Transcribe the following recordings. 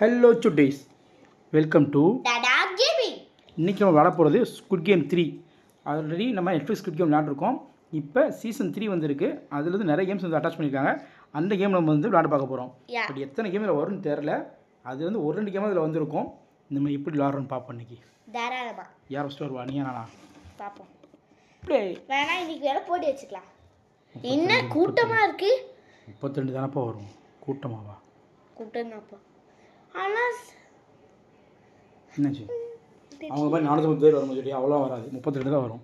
Hello Chutties, welcome to Tata gaming. இன்றைக்கி நம்ம விளாட போகிறது ஸ்குட் கேம் 3. ஆல்ரெடி நம்ம நெட்ஃப்ளிக்ஸ் ஸ்குட் கேம் விளாண்டுருக்கோம். இப்போ சீசன் 3 வந்திருக்கு. அதுலேருந்து நிறைய கேம்ஸ் வந்து அட்டாச் பண்ணியிருக்காங்க. அந்த கேம் நம்ம வந்து விளாட பார்க்க போகிறோம். பட் எத்தனை கேம் இதில் வரும்னு தெரில. அது வந்து ஒரு 2 கேம் அதில் வந்திருக்கும். நம்ம எப்படி விளாட்றோன்னு பார்ப்போம் இன்றைக்கி. தாராளமா யார் ஃபஸ்ட்டு வருவா, நீயா நானா? பார்ப்போம். இப்படியே வேணா இன்னைக்கு வேலை போட்டு வச்சுக்கலாம். என்ன கூட்டமாக இருக்குது? 32 தானப்பா வரும். கூட்டமாவா? கூட்டம் தான்ப்பா. ஆனால் என்னாச்சு? அவங்க மாதிரி 450 பேர் வரும் சொல்லி அவ்வளோ வராது, 32 தான் வரும்.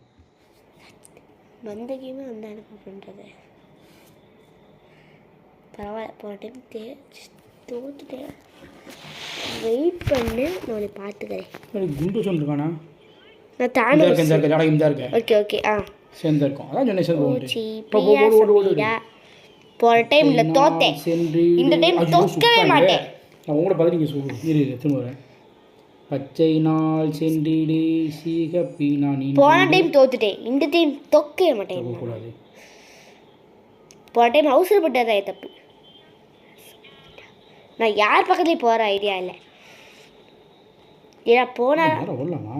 வந்த கேமே வந்து அனுப்ப பண்ணுறது பரவாயில்ல. போன டைம் தோத்துட்டேன். வெயிட் பண்ணு, நான் உன்னை பார்த்துக்கிறேன். குண்டு சொல்லிருக்கானா? நான் தானே இருக்கேன். Okay okay. சேர்ந்து இருக்கோம். அதான் சொன்னேன் போன டைமில் தோத்தேன். இந்த டைம் தோக்கவே மாட்டேன். நான் உங்களை பார்த்து நீங்கள் சொல்லு. திரும்ப வரேன். பச்சை நாள் சென்றிடு சீகப்பி நான் போன டைம் தோத்துட்டேன். இந்த டைம் தோக்கவே மாட்டேன். கூடாது. போன டைம் அவசரப்பட்டதா தப்பு. நான் யார் பக்கத்துலேயும் போகிற ஐடியா இல்லை. ஏன்னா போனால் வரலாமா?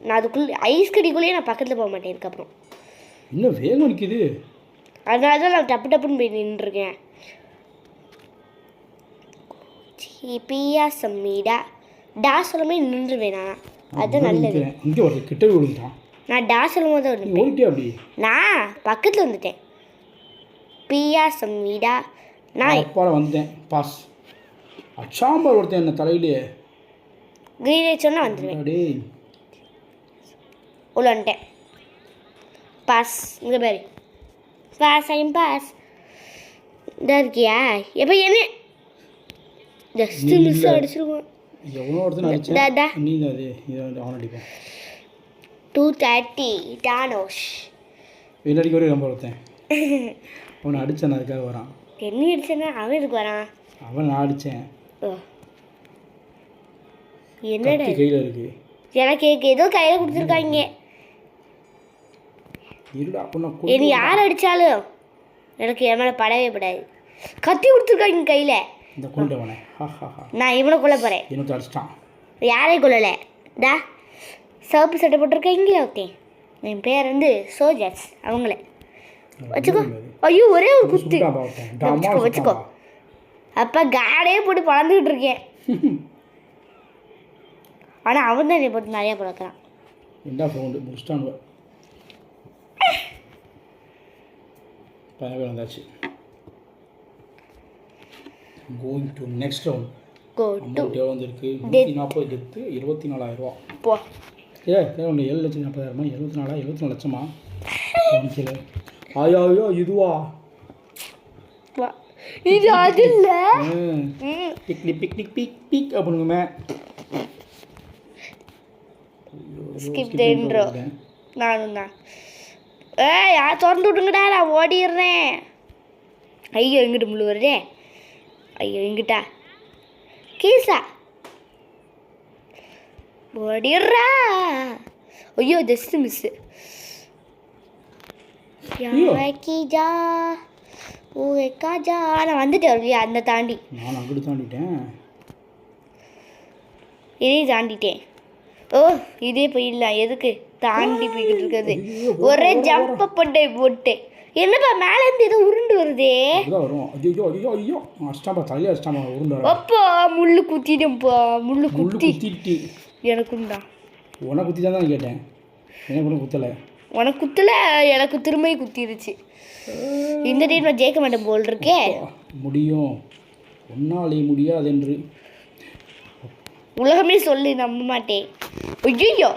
நான் அதுக்குள்ளே ஐஸ் கடிக்குள்ளேயே நான் பக்கத்தில் போக மாட்டேன். இதுக்கப்புறம் இன்னும் வேகம் நிற்கிது. அதனால தான் நான் டப்பு டப்புன்னு போய் நின்றுருக்கேன். பியா சம்மீடா டா சொல்லுமே நின்றுவேன். நான் அதுதான் நல்லது. இங்கே ஒரு கிட்ட விழுந்தான். நான் டா சொல்லும் போது ஓடிட்டே அப்படி நான் பக்கத்தில் வந்துட்டேன். பியா சம்மீடா நான் அப்பால வந்துட்டேன். பாஸ் அச்சாம்பர் ஒருத்தன் என்ன தலையிலே கிரீன் சொன்னால் வந்துடுவேன். உள்ள வந்துட்டேன். பாஸ் இங்கே பேர் பாஸ் ஐம் பாஸ். இதாக இருக்கியா? எப்போ என்ன ஜஸ்ட் மிஸ் அடிச்சிருக்கோம். எவ்வளோ ஒருத்தன் அடிச்சேன். நீ தான் அது அவன் அடிப்பேன். 230 டானோஷ் வெளியடிக்க ஒரு நம்பர் ஒருத்தன். அவனை அடித்தான், அதுக்காக வரான். என்ன அடிச்சேன்னா அவன் இதுக்கு வரான். அவன் நான் அடித்தேன். என்னடா கையில் இருக்கு. எனக்கு ஏதோ கையில் கொடுத்துருக்காங்க. என்ன யார் அடித்தாலும் எனக்கு என் மேலே படவே படாது. கத்தி கொடுத்துருக்காங்க கையில். இந்த கொண்டவனே நான் இவனை கொல்ல போகிறேன். இன்னொரு அடிச்சிட்டான். யாரையும் கொல்லலை. டா சிவப்பு சட்டை போட்டிருக்கீங்களா? ஓகே, என் பேர் வந்து சோஜர்ஸ். அவங்களே வச்சுக்கோ. ஐயோ ஒரே ஒரு குத்து. வச்சுக்கோ. அப்போ காடே போட்டு பழந்துக்கிட்டு இருக்கேன். ஆனால் அவன் தான் என்னை போட்டு நிறையா பழக்கிறான். என்ன ஃபவுண்டு முடிச்சிட்டான். பரவாயில்ல, வந்தாச்சு. Going to next round. எவ்வளோ வந்துருக்கு? 140 டெத்து, 24,000 ரூபா. போ ஏ 7,40,000. 74 லட்சமா? கவனிக்கல. ஐயோ இதுவா? இது அது இல்லை. பிக்னிக் பிக்னிக் பிக் பிக் அப்படிங்குமே. Skip the intro. நானும் தான். யார் திறந்து விட்டுங்கடா, நான் ஓடிடுறேன். ஐயோ எங்கிட்ட முள்ளு வருதே. ஐயோ எங்கிட்டா கீசா ஓடிடுறா. ஐயோ ஜஸ்ட் மிஸ்ஸு. கீஜா ஓ காஜா. நான் வந்துட்டேன் இல்லையா? அந்த தாண்டி நான் அங்கிட்டு தாண்டிட்டேன். இதையும் தாண்டிட்டேன். ஓ இதே போயிடலாம். எதுக்கு தாண்டி போய்கிட்டு இருக்கிறது? ஒரே ஜம்ப் பண்ணி போட்டு என்னப்பா மேலேருந்து ஏதோ உருண்டு வருதே. அப்பா முள்ளு குத்திடும்பா. முள்ளு குத்தி எனக்கும் தான். உனக்கு குத்தி தான் கேட்டேன். எனக்கு கூட குத்தலை. உனக்கு குத்தலை, எனக்கு திரும்ப குத்திருச்சு. இந்த டைம் நான் ஜெயிக்க மாட்டேன் போல் இருக்கே. முடியும், ஒன்னாலே முடியாது என்று உலகமே சொல்லி நம்ப மாட்டேன். ஐயோ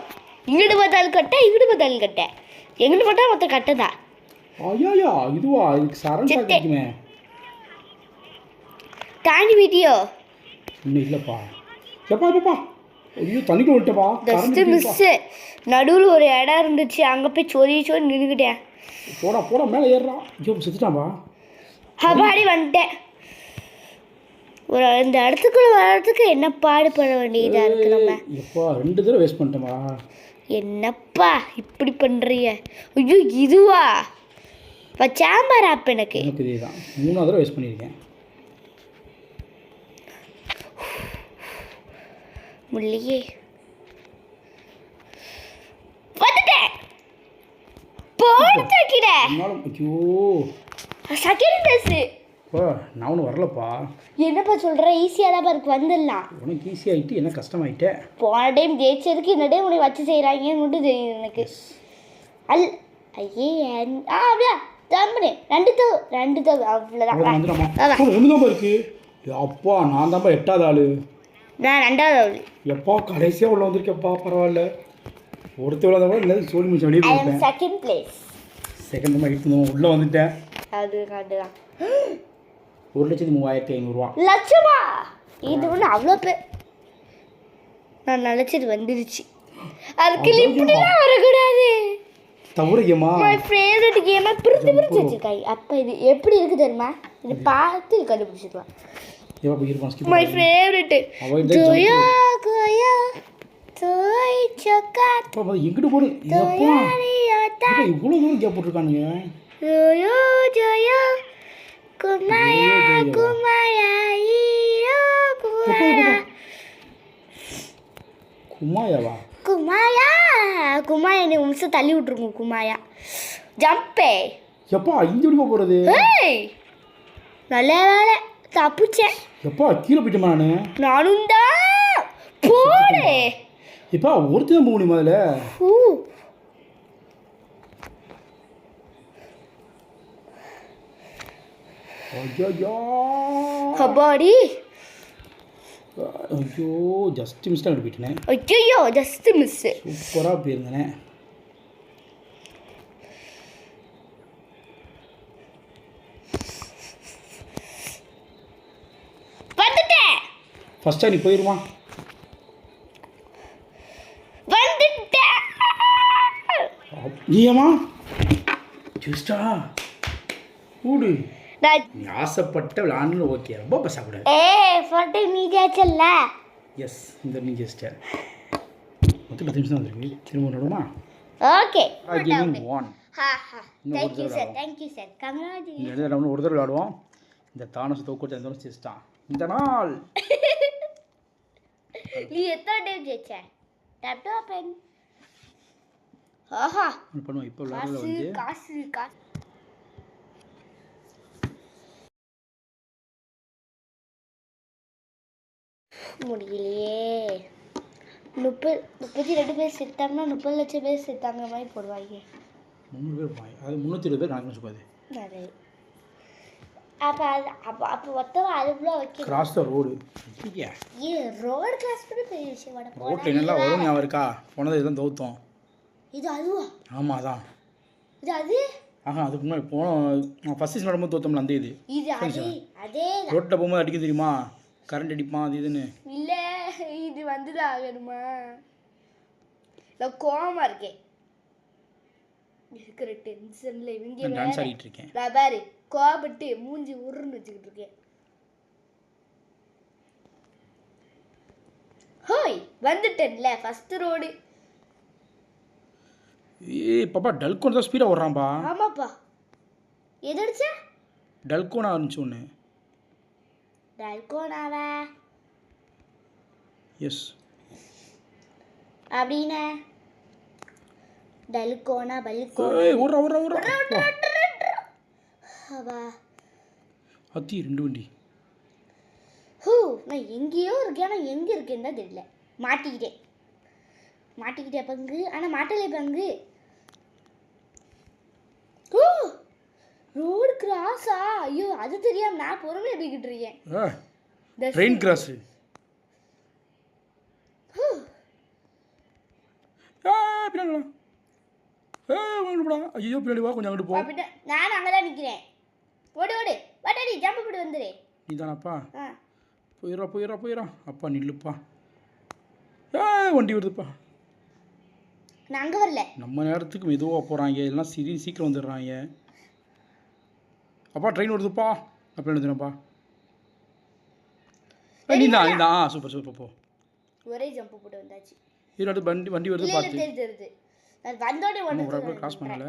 இங்கிட்டு பார்த்தாலும் கட்ட, இங்கிட்டு பார்த்தாலும் கட்ட, எங்கிட்டு பார்த்தா மொத்தம் கட்டதா. ஐயா இதுவா? இதுக்கு சரண் சாக்கிக்குமே. தாண்டி வீடியோ இன்னும் இல்லைப்பா. எப்பா ஐயோ தண்ணிக்கு விட்டப்பா. Just miss. நடுவில் ஒரு இடம் இருந்துச்சு, அங்கே போய் சொறி நின்றுக்கிட்டேன். போடா மேலே ஏறுறான். ஐயோ செத்துட்டான்பா. அப்பாடி வந்துட்டேன். ஒரு இந்த இடத்துக்குள்ள வர்றதுக்கு என்ன பாடுபட வேண்டியதாக இருக்குது. நம்ம எப்பா 2 தடவை வேஸ்ட் பண்ணிட்டோமா? என்னப்பா இப்படி பண்ணுறீங்க? ஐயோ இதுவா? இப்போ சாம்பார் ஆப் எனக்கு இதே தான் 3 தடவை வேஸ்ட் பண்ணியிருக்கேன். முள்ளியே வந்துட்டேன் போட்டு கிட ஐயோ செகண்ட் பிளேஸ் பா நான் ஒன்றும் வரலப்பா. என்னப்பா சொல்ற ஈஸியாக தான் இருக்கு வந்துடலாம். உனக்கு ஈஸி ஆகிட்டு என்ன கஷ்டமாயிட்டே. போன டைம் ஜெயிச்சதுக்கு இந்த டைம் உனக்கு வச்சு செய்கிறாங்கன்னு மட்டும் தெரியுது எனக்கு. ஐயே அப்படியா தம்பனே ரெண்டு தவு அவ்வளோதான் இருக்கு. அப்பா நான் தான்ப்பா 8வது ஆளு. நான் 2வது ஆளு. எப்பா கடைசியாக உள்ள வந்திருக்கப்பா பரவாயில்ல. ஒருத்தர் விழாத கூட இல்லை சொல்லி முடிச்சு வெளியே போயிட்டேன். செகண்ட் பிளேஸ் செகண்ட் டைம் எடுத்துருந்தோம் உள்ளே வந்துட்டேன். அதுதான் 1,35,000 லட்சமா இது ஒன்று அவ்வளோ பேர் நான் நினச்சது வந்துருச்சு. அதுக்கு இப்படிலாம் வரக்கூடாது. தவிர கேமா மை ஃபேவரட் கேமா பிரித்து வச்சிருக்காங்க. அப்போ இது எப்படி இருக்கு தெரியுமா? இது பார்த்து கண்டுபிடிச்சிக்கலாம். மை ஃபேவரட் ஜோயா கோயா தோய் சக்காத் எங்கிட்டு போடு இவ்வளோ தூரம் கேப் போட்டிருக்கானுங்க. ஜோயோ ஜோயோ குமாயா குமாயா ஈரோ குமாயா குமாயாவா குமாயா குமாயா நீ நிமிஷம் தள்ளி விட்டுருங்க. குமாயா ஜம்பே எப்பா இங்கே எப்படி போகிறது? நல்ல வேலை தப்பிச்சேன். எப்பா கீழே போயிட்டேமா நானும் தான் போடு. எப்பா ஒருத்தர் தான் போக முடியுமா அதில்? கபாடி ஐயோ ஜஸ்ட் மிஸ் தான் போயிட்டேனே. ஐயோ ஜஸ்ட் மிஸ். சூப்பராக போயிருந்தேனே. வந்துட்டேன். ஃபர்ஸ்டா நீ போயிருமா? வந்துட்டேன். நீயம்மா ஜஸ்டா கூடு நீ ஆசைப்பட்ட விளாண்டு ஓகே ரொம்ப பேசக்கூடாது. ஃபோட்டோ நீ ஜெயிச்சல்ல. எஸ் இந்த நீ ஜெயிச்சிட்ட. மொத்தம் 10 நிமிஷம் தான் வந்துருக்கு. திரும்ப நடுமா? Okay gaming 1. Thank you sir thank you sir congratulation. இந்த இடத்துல நம்ம ஒரு தடவை விளாடுவோம். இந்த தானஸ் தோக்கோச்சு அந்த தடவை ஜெயிச்சிட்டான் இந்த நாள். நீ எத்தனை டைம் ஜெயிச்ச? Tape to open. ஆஹா பண்ணுவோம் இப்போ விளாடுறதுல வந்து காசு முடியலையே. 32 பேர் செத்தாங்கன்னா 30 லட்சம் பேர் செத்தாங்க மாதிரி போடுவாங்க. 300 பேர் போய் அது 320 பேர் கணக்கு வச்சுப்பாது. சரி அப்போ மொத்தம் அதுக்குள்ள வைக்க cross the road. Road cross பண்ணி பெரிய விஷயம் வட ரோட்ல என்னெல்லாம் வரும் ஞாபகம் இருக்கா? போனது இதெல்லாம் தோத்தோம். இது அதுவா? ஆமாம் அதான் இது அது அதுக்கு முன்னாடி போனோம் ஃபர்ஸ்ட் சீசன் நடக்கும்போது தோத்தோம்ல அந்த இது அதே ரோட்டில் போகும்போது அடிக்க தெரியுமா? கரண்ட் அடிப்பான் அது இதுன்னு. இல்லை இது வந்துதான் ஆகணுமா? நான் கோவமா இருக்கேன். இருக்கிற டென்ஷன்ல இவங்க டான்ஸ் ஆடிட்டு இருக்கேன். நான் பாரு கோபப்பட்டு மூஞ்சி உருன்னு வச்சுக்கிட்டு இருக்கேன். ஹோய் வந்துட்டேன்ல ஃபர்ஸ்ட் ரோடு. பாப்பா டல்கோன் தான் ஸ்பீடாக ஓடுறான்பா. ஆமாப்பா எதடிச்சா? டல்கோனா இருந்துச்சு ஒன்று. டல்கோனாவா? எஸ் அப்படின்னா டல்கோனா பல்கோனா. ஓடுறா அவா அத்தி 2 வண்டி. நான் எங்கேயோ இருக்கேன் ஆனால் எங்கே இருக்கேன்னு தான் தெரியல. மாட்டிக்கிட்டேன் பங்கு. ஆனால் மாட்டலை பங்கு. ரோடு கிராஸா? ஐயோ அது தெரியாம நான் பொறுமையாக போய்கிட்டு இருக்கேன். Train cross. ஐயோ பின்னாடி வா கொஞ்சம் அங்கிட்டு போ. நான் அங்கே தான் நிற்கிறேன். ஓடு வாட்டாடி ஜம்ப் போட்டு வந்துடு. நீதானப்பா? போயிடா அப்பா நில்லுப்பா. வண்டி வருதுப்பா. நான் அங்கே வரல. நம்ம நேரத்துக்கு மெதுவாக போகிறாங்க எல்லாம் சீக்கிரம் வந்துடுறாங்க. அப்பா ட்ரெயின் வருதுப்பா. அப்போ எழுதுனப்பா நீதான் சூப்பர் போ. ஒரே ஜம்ப் போட்டு வந்தாச்சு. இது வண்டி வருது பார்த்து. தெரியுது நான் வந்தோடனே ஒரு கிராஸ் பண்ணல.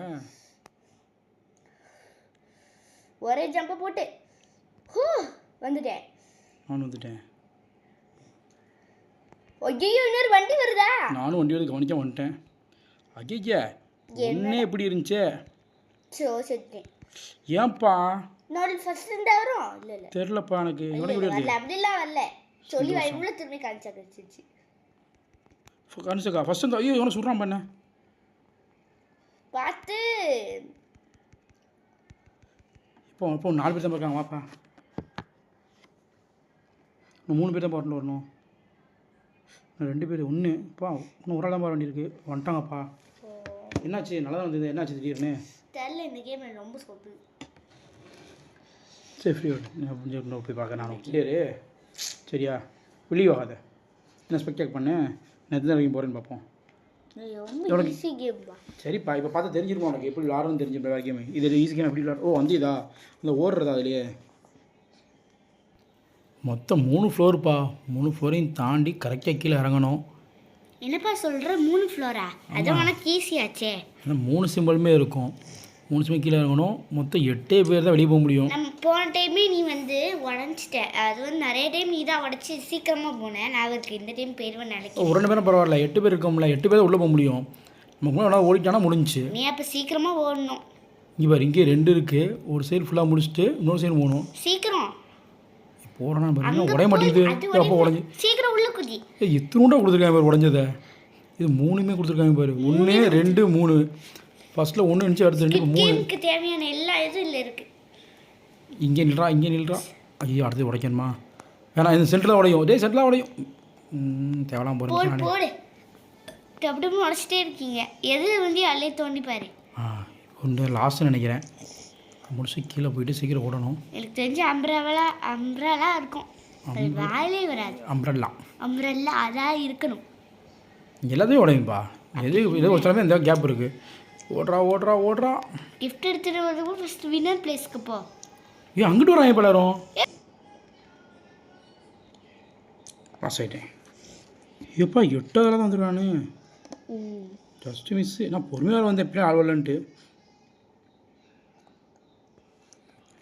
ஒரே ஜம்ப் போட்டு வந்துட்டேன். நான் வந்துட்டேன். ஐயோ இன்னொரு வண்டி வருதா? நானும் வண்டி வந்து கவனிக்க வந்துட்டேன். ஐயா என்ன எப்படி இருந்துச்சே? செத்தேன். ஏன்பா? நான் ஃபர்ஸ்ட் இருந்தா வரும். இல்ல தெரிலப்பா எனக்கு. வரல, அப்படிலாம் வரல. சொல்லி இவ்வளோ திரும்பி காமிச்சா கிடைச்சிச்சு. காமிச்சக்கா ஃபர்ஸ்ட் இருந்தா ஐயோ இவனை சுடுறான் பண்ண பார்த்து. இப்போ 4 பேர் தான் இருக்காங்க. வாப்பா இன்னும் 3 பேர் தான் பாட்டில் வரணும். இன்னும் 2 பேர் ஒன்றுப்பா இன்னும் ஒரு ஆள் தான் வண்டி இருக்குது. வந்துட்டாங்கப்பா. என்னாச்சு? நல்லா தான் வந்தது. என்னாச்சு திடீர்னு? தெரியல. இந்த கேம் எனக்கு ரொம்ப சொப்பு. சரி ஃப்ரீ அப்படின்னு போய் பார்க்க நானும் கிளியரு. சரியா வெளியே ஆகாத. என்ன ஸ்பெக்டாக் பண்ணு. நான் எத்தனை வரைக்கும் போகிறேன்னு பார்ப்போம். சரிப்பா இப்போ பார்த்தா தெரிஞ்சிருமா உனக்கு எப்படி விளாட்றதுன்னு தெரிஞ்சிருப்பா வேறு கேமு. இது ஈஸி கேம் எப்படி விளாட். ஓ வந்து இதா இந்த ஓடுறதா அதுலேயே மொத்தம் 3 ஃப்ளோருப்பா. 3 ஃப்ளோரையும் தாண்டி கரெக்டாக கீழே இறங்கணும். என்னப்பா சொல்கிற? 3 ஃப்ளோரா? அது உனக்கு ஈஸியாச்சே. ஆனால் 3 சிம்பிளுமே இருக்கும். 3 சிம்பிள் கீழே இறங்கணும். மொத்தம் 8 பேர் தான் வெளியே போக முடியும். நம்ம போன டைமே நீ வந்து உடஞ்சிட்ட. அது வந்து நிறைய டைம் நீ தான் உடச்சி சீக்கிரமாக போனேன். நான் அதுக்கு இந்த டைம் போயிடுவேன் நினைக்கிறேன். ஒரு 2 பேரும் பரவாயில்ல. 8 பேர் இருக்கோம்ல. 8 பேர் உள்ளே போக முடியும். நமக்கு நல்லா ஓடிட்டானா முடிஞ்சு. நீ அப்போ சீக்கிரமாக ஓடணும். இங்கே பாரு இங்கே 2 இருக்குது. ஒரு சைடு ஃபுல்லாக முடிச்சுட்டு இன்னொரு சைடு போகணும். சீக்கிரம் போகிறேன்னா பாருங்க உடைய மாட்டேங்குது. அப்போ உடஞ்சி சீக்கிரம் உள்ள குதி. எத்தனோண்டா கொடுத்துருக்காங்க பாரு உடஞ்சதை. இது 3மே கொடுத்துருக்காங்க பாரு. 1 2 3. ஃபர்ஸ்ட்டில் 1 இருந்துச்சு. அடுத்து 2 3. கேமுக்கு தேவையான எல்லா இதுவும் இல்லை இருக்குது. இங்கே நில்றா இங்கே நில்றா. ஐயோ அடுத்து உடைக்கணுமா? வேணா இந்த சென்டரில் உடையும். டே சென்டரில் உடையும். தேவலாம் போகிறேன். போடு டப்பு உடச்சிட்டே இருக்கீங்க. எது வந்து அள்ளையே தோண்டி பாரு. ஒன்று லாஸ்ட்டு நினைக்கிறேன். முடிச்சு கீழே போயிட்டு சீக்கிரம் ஓடணும். எனக்கு தெரிஞ்சு அம்ப்ரலா இருக்கும். அது வாயிலே வராது. அம்ப்ரல்லா அதான் இருக்கணும். எல்லாத்தையும் உடையும்பா. எது ஒரு சில இந்த கேப் இருக்குது. ஓடுறா. கிஃப்ட் எடுத்துகிட்டு வரதுக்கு ஃபஸ்ட் வின்னர் பிளேஸ்க்கு போ. ஏன் அங்கிட்டு வராங்க இப்போ எல்லாரும்? பாஸ் ஆகிட்டேன். எப்பா 8வது தான் வந்துடுவானு. Just miss. நான் பொறுமையாக வந்தேன் எப்படியும் ஆள் வரலன்ட்டு.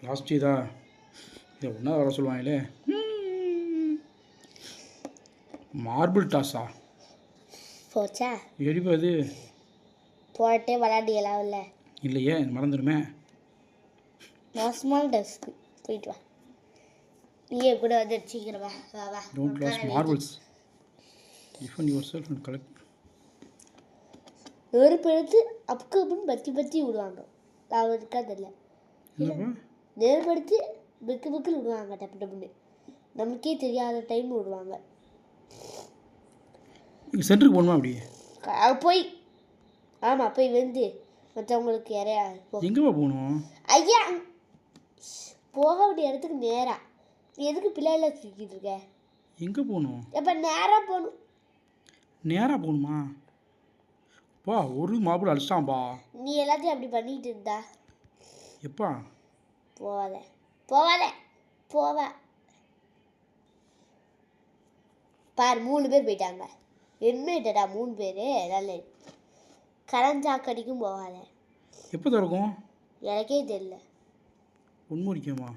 லாஸ்ட் இதா இதை ஒன்றா வர சொல்லுவாங்களே. மார்பிள் டாஸா போச்சா? எரிப்பா அது போட்டே விளாண்டியெல்லாம் இல்லை. இல்லையே மறந்துடுமே. மோசமான டஸ்க்கு போயிட்டு வா. நீயே கூட வந்து சீக்கிரம் வா. Don't lose marbles. Defend yourself and collect. நெருப்பு எடுத்து அப்புன்னு பத்தி விடுவாங்க. நான் இருக்கா தெரியல. நெருப்பு எடுத்து புக்கு விடுவாங்க. டப்புன்னு நமக்கே தெரியாத டைம் விடுவாங்க. சென்டருக்கு போகணுமா? அப்படி போய் ஆமாம் போய் வந்து மற்றவங்களுக்கு யாரையா எங்கேப்பா போகணும்? ஐயா போக வேண்டிய இடத்துக்கு நேராக. நீ எதுக்கு பிள்ளைல தூக்கிட்டு இருக்க? எங்கே போகணும்? எப்போ நேராக போகணும். நேராக போகணுமா? பா ஒரு மாப்பிள்ள அடிச்சிட்டான்பா. நீ எல்லாத்தையும் அப்படி பண்ணிட்டு இருந்தா எப்பா? போவாத பார் 3 பேர் போயிட்டாங்க. என்னடா 3 பேர்? நல்ல கரஞ்சாக்கடிக்கும் போகாத. எப்போ திறக்கும்? எனக்கே தெரியல. உண்மைக்குமா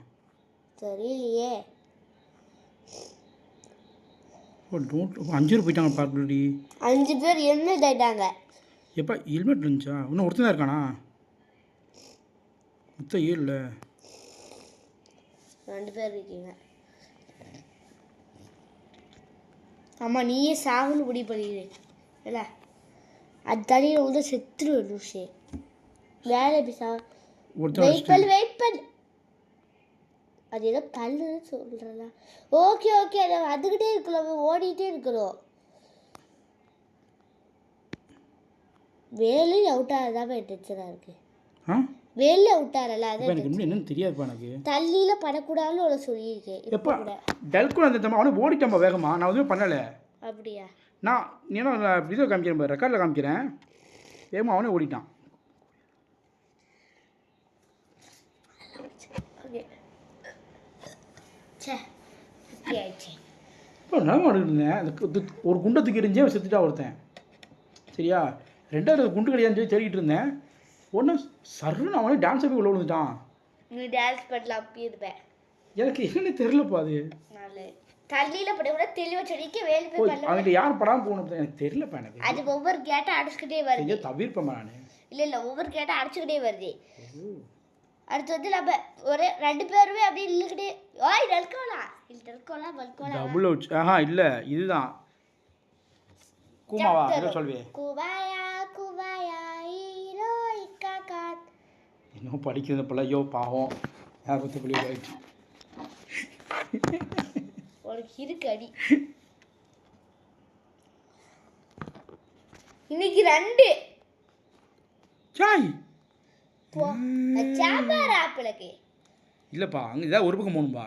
தெரியலையே. 5 பேர் போயிட்டாங்க பார்க்கலடி. 5 பேர் என்ன ஆயிட்டாங்க? எப்பா ஹெல்மெட் இருந்துச்சா? இன்னும் ஒருத்தன் தான் இருக்கானா? மொத்தம் 7 2 பேர் இருக்கீங்க. ஆமாம் நீயே சாகுன்னு முடிவு பண்ணிடு இல்லை? அது தனியில் வந்து செத்துரு லூசே. வேலை வெயிட் பண்ணு. அது ஏதோ பல்லுன்னு சொல்கிறல. ஓகே அதை வந்துக்கிட்டே இருக்கலாம். ஓடிக்கிட்டே இருக்கணும். வேலு அவுட் ஆகிறதாம டென்ஷனாக இருக்குது. வேலு அவுட் ஆகல. அது என்னன்னு தெரியாதுப்பா எனக்கு. தள்ளியில் படக்கூடாதுன்னு ஒரு சொல்லியிருக்கேன். எப்போ டல்குன் அந்த தம்பி அவனை ஓடிட்டம்பா வேகமாக. நான் எதுவும் பண்ணலை. அப்படியா? நான் ஏன்னா வீடியோ காமிக்கிறேன் பாரு, ரெக்கார்டில் காமிக்கிறேன். வேகமாக அவனே ஓடிட்டான். இப்போ நான் இருந்தேன். அந்த ஒரு குண்டை தூக்கி இருந்தே செத்துட்டா ஒருத்தன். சரியா? 2வது குண்டு கிடையாதுன்னு சொல்லி தேடிட்டு இருந்தேன். ஒன்று சர்ன்னு அவனே டான்ஸ் போய் உள்ள விழுந்துட்டான். நீ டான்ஸ் பண்ணல அப்படி இருப்பேன். எனக்கு என்னன்னு தெரிலப்பா. அது தள்ளியில் போட கூட தெளிவாக சொல்லிக்க வேலை போய் பண்ண அவன்கிட்ட யார் படாமல் போகணும் எனக்கு தெரியலப்பா எனக்கு அது ஒவ்வொரு கேட்டால் அடிச்சுக்கிட்டே வருது தவிர்ப்பேன் நான் இல்லை ஒவ்வொரு கேட்டால் அடிச்சுக்கிட்டே வருது அடுத்து வந்து நம்ம ஒரு 2 பேருமே அப்படியே இல்லைக்கிட்டே ஓய் டல்கோலா டபுள் அவுட் இல்லை இதுதான் கூமாவா என்ன சொல்வே குவாயா ஈரோ இக்காக்கா இன்னும் படிக்கிறது போல ஐயோ பாவம் யார் பற்றி பிள்ளை ஆயிடுச்சு உனக்கு இருக்கு அடி இன்னைக்கு 2 சாய் சாம்பார் ஆப்பிளுக்கு இல்லைப்பா அங்கே இதான் ஒரு பக்கம் போகணும்பா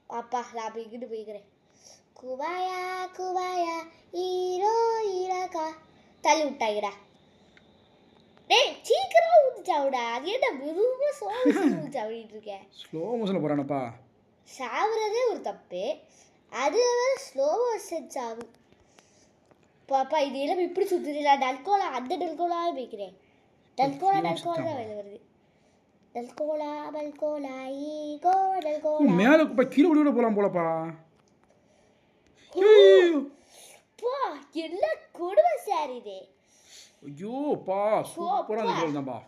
அப்பா நான் போய்கிட்டு போய்க்கிறேன் குவாயா ஈரோ ஈராக்கா தள்ளி விட்டாங்கடா டேய் சீக்கிரம் ஊத்துச்சாவுடா அது என்ன மெதுவாக சாவிட்டு இருக்கேன் ஸ்லோ மோஷனில் போகிறானப்பா சாவுறதே ஒரு தப்பு அது வேறு ஸ்லோ மோஷன் சாவு பாப்பா இது எல்லாம் இப்படி சுற்றுறா டல்கோலா அந்த டல்கோலாவே போய்க்கிறேன் டல்கோலா தான் வெளில வருது டல்கோலா ஈகோ டல்கோலா மேலே கீழே விட போகலாம் போலப்பா பா என்ன கொடுமை சார் இது ஐயோ பா சூப்பராக சொல்லுதான்பா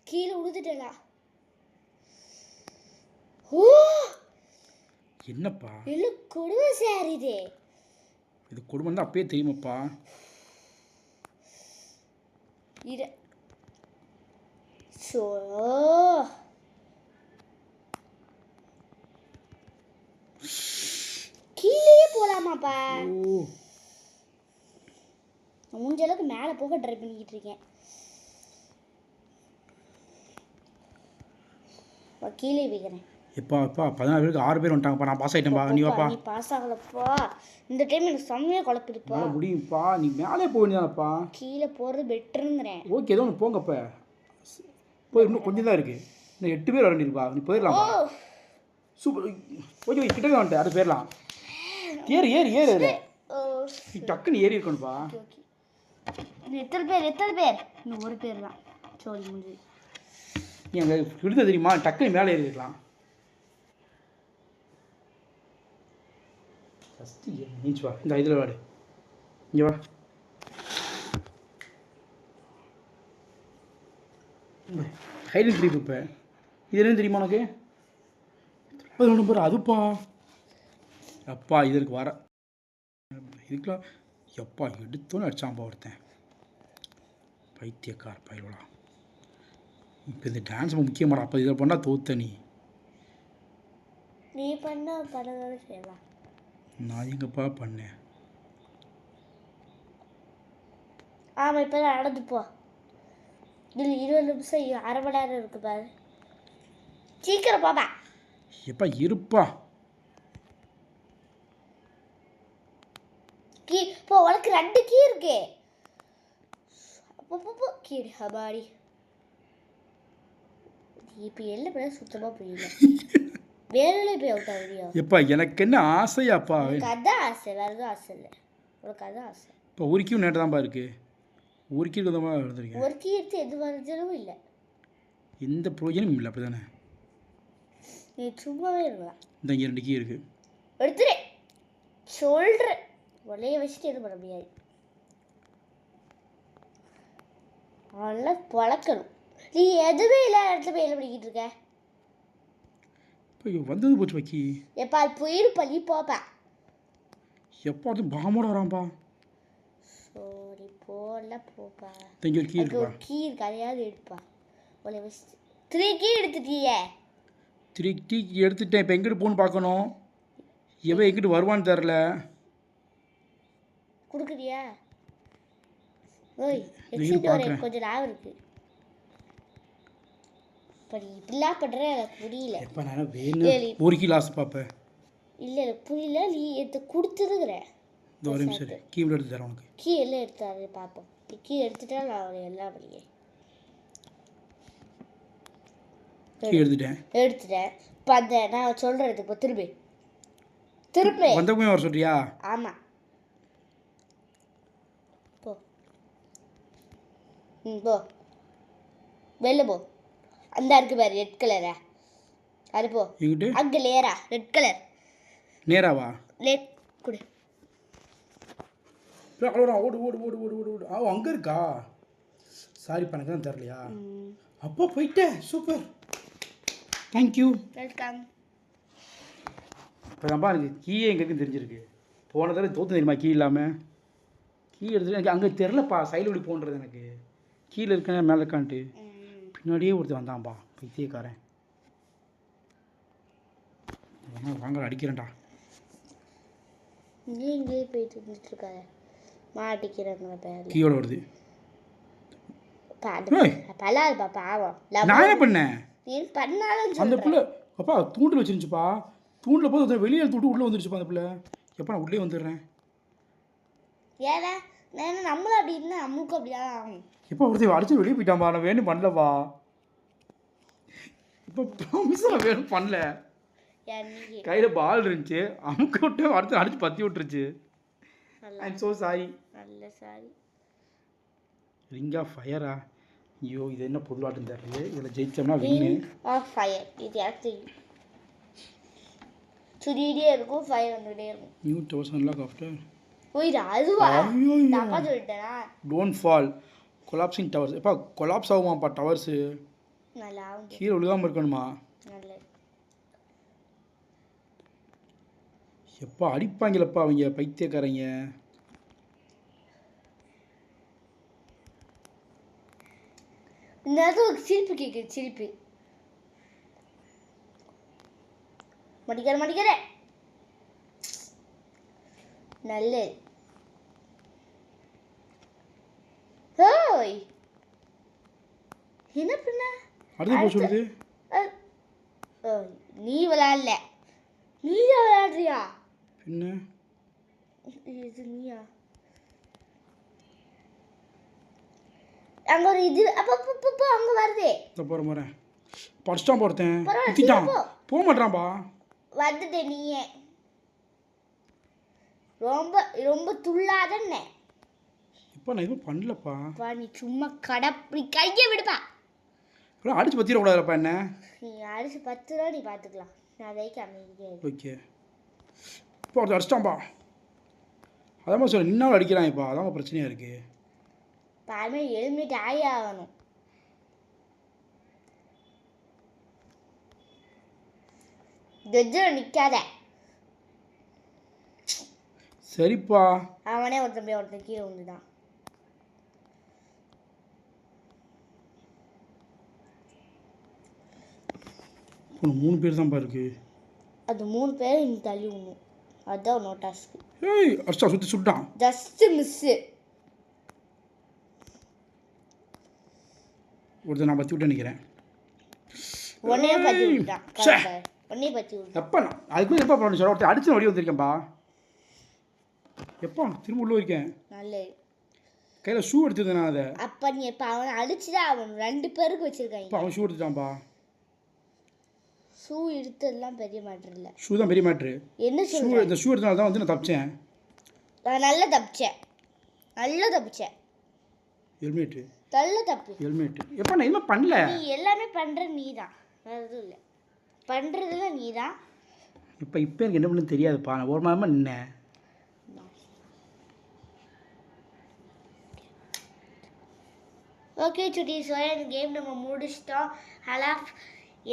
கீழே விழுந்துட்டா என்னப்பா என்ன கொடுமை சார் இது கொடுமை தான் அப்பயே தெரியுமாப்பா இது ஸோ கீழே போகலாமாப்பா முடிஞ்ச அளவுக்கு மேலே போக ட்ரை பண்ணிக்கிட்டு இருக்கேன் கீழே வைக்கிறேன் எப்பா 14 பேருக்கு 6 பேர் வந்துட்டாங்கப்பா நான் பாஸ் ஆகிட்டேன்ப்பா நீ வாப்பா நீ பாஸ் ஆகலப்பா இந்த டைம் எனக்கு செம்மையாக குழப்பிருப்பா முடியும்ப்பா நீ மேலே போக வேண்டியதானப்பா கீழே போகிறது பெட்டருங்கிறேன் ஓகே ஏதோ ஒன்று போங்கப்பா போய் இன்னும் கொஞ்சம் தான் இருக்குது இன்னும் 8 பேர் வர வேண்டியிருப்பா நீ போயிடலாம் சூப்பர் ஓகே கிட்டே வந்துட்டேன் அது போயிடலாம் ஏறு நீ டக்குன்னு ஏறி இருக்கணும்ப்பா எத்தனை பேர் இன்னும் ஒரு பேர் தான் சோழி முடிஞ்சு நீ அங்கே விழுந்த தெரியுமா டக்குன்னு மேலே ஏறி இருக்கலாம் ஃபஸ்ட்டு நீச்சு வா இந்த இதில் வாடு இங்கே வா ஹைலைட் ட்ரீப் இப்போ இது என்ன தெரியுமா உனக்கு நம்பர் அதுப்பா அப்பா இதற்கு வர இதுக்கெலாம் எப்பா எடுத்தோன்னு அடிச்சாம்பா ஒருத்தன் பைத்தியக்கார பயிலோடா இப்போ இந்த டான்ஸ் முக்கியமாடா அப்போ இதில் பண்ணால் தோத்த நீ பண்ண படம் செய்யலாம் நான் எங்கப்பா பண்ணேன் ஆமாம் இப்போ தான் நடந்து போ இதில் 20 நிமிஷம் 1/2 மணி நேரம் இருக்கு பாரு சீக்கிரம் பாப்பா எப்பா இருப்பா கீ இப்போ உனக்கு 2 கீ இருக்கு அப்போ கீ ஹபாடி இப்போ என்ன பண்ண சுத்தமாக புரியல வேலையில போய் அவுட் ஆகுறியா எப்பா எனக்கு என்ன ஆசையாப்பா அதான் ஆசை வேறு எதுவும் ஆசை இல்லை உனக்கு அதான் ஆசை இப்போ ஒரு கியூ நேட்டு தான்ப்பா இருக்குது ஒரு கீ விதமாக எழுதுறீங்க ஒரு கீ எடுத்து எது வரைஞ்சாலும் இல்லை எந்த ப்ரோஜனும் இல்லை அப்படி தானே நீ சும்மாவே இருக்கலாம் இந்த இங்கே 2 கீ இருக்குது எடுத்துரு சொல்கிறேன் உலைய வச்சுட்டு எதுவும் பண்ண முடியாது நல்லா பழக்கணும் நீ எதுவுமே இல்லாத இடத்துல போய் என்ன பண்ணிக்கிட்டு இருக்க இப்போ வந்தது போச்சு வைக்கி எப்பா அது போயிருப்பா நீ போப்பா எப்போ அது பாமோட வரான்ப்பா சரி போடல போப்பா இங்கே ஒரு கீ இருக்குப்பா ஒரு கீ இருக்கு அதையாவது எடுப்பா உலைய வச்சுட்டு 3 கீ எடுத்துட்டியே 3 கீ எடுத்துட்டேன் இப்போ எங்கிட்டு போகணுன்னு பார்க்கணும் எவன் எங்கிட்டு வருவான்னு தெரில கொடுக்குறியா ஓய் எக்ஸிட் வரேன் கொஞ்சம் லாபம் இருக்கு இப்போ நீ இப்படிலாம் பண்ணுற எனக்கு புரியல எப்போ நான் வேணும் ஒரு கீ லாஸ்ட் பார்ப்பேன் இல்லை எனக்கு புரியல நீ எடுத்து கொடுத்துருக்குற இந்த ஒரு நிமிஷம் கீபோர்டு எடுத்து தரேன் உனக்கு கீ எல்லாம் எடுத்தாரு பார்ப்போம் கீ எடுத்துட்டா நான் எல்லாம் பண்ணிக்கிறேன் கீ எடுத்துட்டேன் இப்போ அந்த நான் சொல்கிறது இப்போ திரும்பி வந்தப்பமே வர சொல்றியா ஆமாம் போ போ வெளில போ அந்த இருக்கு பாரு ரெட் கலரா அது போ எங்கிட்டு அங்கே லேரா ரெட் கலர் நேராவா லேட் கொடு. அவ்வளோதான். ஓடு ஓடு ஓடு ஓடு ஓடு ஓடு. அங்கே இருக்கா? சாரி எனக்கு தான் தரலையா? அப்போ போயிட்டேன். Super, thank you. வெல்கம். இப்போ தான்ப்பா எனக்கு கீயே எங்கே இருக்குன்னு தெரிஞ்சிருக்கு. போன தடவை தோற்று தெரியுமா கீ இல்லாமல்? கீ எடுத்துட்டு எனக்கு அங்கே தெரிலப்பா. சைடில் ஓடி போன்றது எனக்கு. கீழே இருக்கேன் மேலே இருக்கான்ட்டு பின்னாடியே ஒருத்தர் வந்தான்ப்பா, பைத்தியக்காரன். வாங்க அடிக்கிறேன்டா. நீ இங்கே போயிட்டு இருந்துட்டுருக்காத, மாட்டிக்கிறேங்கிற பேர் கீயோட வருது. பல்லாதுப்பா பாவம். நான் என்ன பண்ணேன்? நீ பண்ணாலும் அந்த பிள்ளை அப்பா தூண்டில் வச்சிருந்துச்சுப்பா. தூண்டில் போது வெளியே தூட்டு உள்ளே வந்துருச்சுப்பா அந்த பிள்ளை. எப்போ நான் உள்ளே வந்துடுறேன். ஏன்னா நம்மளும் அப்படி இருந்தால் நம்மளுக்கும் அப்படிதான் ஆகும். எப்போ ஒருத்தர் அடிச்சு வெளியே போயிட்டான்பா. நான் வேணும் பண்ணலப்பா. இப்போ ப்ராமிஸாக வேணும் பண்ணல. கையில் பால் இருந்துச்சு, அமுக்க விட்டு அடுத்து அடிச்சு பற்றி விட்டுருச்சு. I'm so sorry. நல்ல சாரி. ரிங் ஆஃப் ஃபயரா? ஐயோ இது என்ன பொதுவாட்டம் தெரியல. இதில் ஜெயிச்சோம்னா வின்னு. ஆஃப் ஃபயர் இது எனக்கு சுடிட்டே இருக்கும், ஃபயர் வந்துட்டே இருக்கும். New towers unlock after. ஓய்டா அதுவா? தப்பா சொல்லிட்டேனா? Don't fall collapsing towers. எப்பா கொலாப்ஸ் ஆகுமாப்பா டவர்ஸு? நல்லா கீழே விழுகாமல் இருக்கணுமா? நல்ல. எப்பா அடிப்பாங்களப்பா அவங்க பைத்தியக்காரங்க. இந்த நேரத்தில் ஒரு சிரிப்பு கேட்குது. சிரிப்பு மடிக்கிற நல்ல. ஹோய் என்ன பண்ண? அடுத்து போய் சொல்லுது. நீ விளையாடல, நீ விளையாடுறியா? என்ன இது நீயா? அங்க ஒரு இது அப்போ அங்க வருதே. போகிறேன் படிச்சிட்டான் போகிறேன். குத்திட்டான் போக மாட்டான்ப்பா. வந்துட்டே நீயே. ரொம்ப ரொம்ப துள்ளாதன்னே. இப்போ நான் எதுவும் பண்ணலப்பா. நீ சும்மா கடப்பி கையை விடுப்பா. அடிச்சு பற்றிடக்கூடாதுப்பா என்ன. நீ அடிச்சு 10 ரூபா நீ பார்த்துக்கலாம். நான் வைக்க அமைதியே. ஓகே இப்போ ஒருத்தர் அடிச்சிட்டான்ப்பா. அதான் சொல்ல நின்னாலும் அடிக்கிறான். இப்போ அதான் பிரச்சனையாக இருக்குது. பாருமே ஹெல்மெட் ஆகி ஆகணும். கெஜ்ஜில் நிற்காத. சரிப்பா. அவனே ஒருத்தன் கீழே வந்துதான். இப்போ 3 பேர் தான்ப்பா இருக்கு. அது 3 பேர் நீ தள்ளி விடணும். அதுதான் உன்னோட டாஸ்க்கு. ஏய் அடிச்சா சுட்டான். Just miss. ஒருத்தர் நான் பற்றி விட்டு நிற்கிறேன். உடனே பற்றி விட்டான். உடனே பற்றி விட்டான். எப்போ நான் அதுக்கு எப்போ பண்ண சொல்ல ஒருத்தர் அடிச்சு வழி வந்திருக்கேன்ப்பா. எப்போ திரும்ப உள்ள இருக்கேன். நல்ல கையில் ஷூ எடுத்துருந்தேன் நான். அதை அப்போ நீ இப்போ அவனை அடிச்சுதான் அவன் 2 பேருக்கு வச்சுருக்காங்க. இப்போ அவன் ஷூ எடுத்துட்டான்ப்பா. ஷூ எடுத்ததெல்லாம் பெரிய மேட்ரு இல்லை. ஷூ தான் பெரிய மேட்ரு. என்ன ஷூ சொல்ற? இந்த ஷூ எடுத்தனால தான் வந்து நான் தப்பிச்சேன். நான் நல்லா தப்பிச்சேன். ஹெல்மெட்டு நல்ல தப்பு. ஹெல்மெட்டு எப்போ நான் எதுவுமே பண்ணல. நீ எல்லாமே பண்ணுற நீ தான், வேறு எதுவும் இல்லை. பண்ணுறதுலாம் நீ தான். இப்போ எனக்கு என்ன பண்ணு தெரியாதுப்பா. நான் ஒரு மாதமாக நின்னேன். ஓகே சுட்டி சோயன் கேம் நம்ம முடிச்சிட்டோம். ஹலாஃப்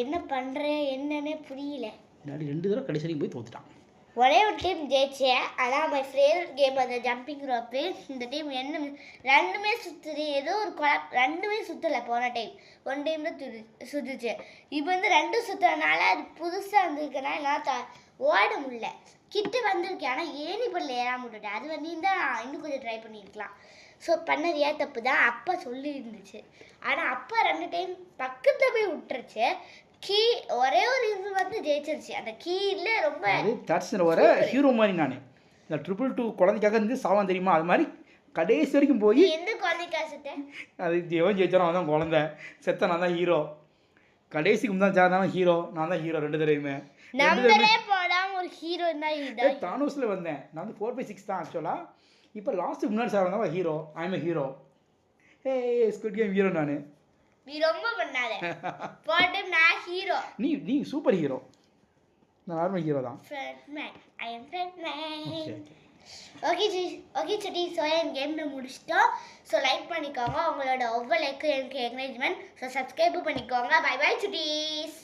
என்ன பண்ணுறேன் என்னன்னே புரியல. முன்னாடி 2 தடவை கடைசி வரைக்கும் போய் தோத்துட்டான். ஒரே ஒரு டீம் ஜெயிச்சேன். ஆனால் மை ஃபேவரட் கேம் அந்த ஜம்பிங் ரோப்பு. இந்த டீம் என்ன 2மே சுற்றுது. ஏதோ ஒரு 2மே சுற்றலை. போன டைம் 1 டைம் தான் சுற்றுச்சு. இப்போ வந்து 2 சுற்றுறதுனால அது புதுசாக வந்திருக்கனால என்னால் ஓட முடியல. கிட்ட வந்திருக்கேன் ஆனால் ஏணி பல்ல ஏறாம விட்டுட்டேன். அது வந்து இன்னும் கொஞ்சம் ட்ரை பண்ணியிருக்கலாம். ஸோ பண்ணது ஏன் தப்பு தான் அப்பா சொல்லி இருந்துச்சு. ஆனால் அப்பா 2 டைம் பக்கத்தில் போய் விட்டுருச்சு. கீ ஒரே ஒரு இது வந்து ஜெயிச்சிருச்சு. அந்த கீயில் ரொம்ப தட்ஸில் வர ஹீரோ மாதிரி நான் இந்த 222 குழந்தைக்காக இருந்து சாவான் தெரியுமா? அது மாதிரி கடைசி வரைக்கும் போய் எந்த குழந்தைக்காக செத்தேன்? அது எவன் ஜெயிச்சாலும் அவன் தான் குழந்தை. செத்த நான் தான் ஹீரோ. கடைசிக்கு முன்னாடி சேர்ந்தாலும் ஹீரோ. நான் தான் ஹீரோ 2 தடவையுமே. நம்பரே போடாமல் ஒரு ஹீரோ தான். தானோஸில் வந்தேன் நான் வந்து 4/6 தான் ஆக்சுவலாக. இப்போ லாஸ்ட்டுக்கு முன்னாடி சார் வந்தால் hero. I'm a hero. Hey ஸ்குட் game hero நான். நீ ரொம்ப பண்ணாத. போன டைம் நான் ஹீரோ. நீ சூப்பர் ஹீரோ. நான் நார்மல் ஹீரோ தான். ஃப்ரெண்ட்மேன் ஐ எம் ஃப்ரெண்ட்மேன். ஓகே ஓகே சுட்டி. ஸோ என் கேமில் முடிச்சிட்டோம். ஸோ லைக் பண்ணிக்கோங்க. உங்களோட ஒவ்வொரு லைக்கும் எனக்கு என்கரேஜ்மெண்ட். ஸோ சப்ஸ்கிரைபும் பண்ணிக்கோங்க. By by Chutties.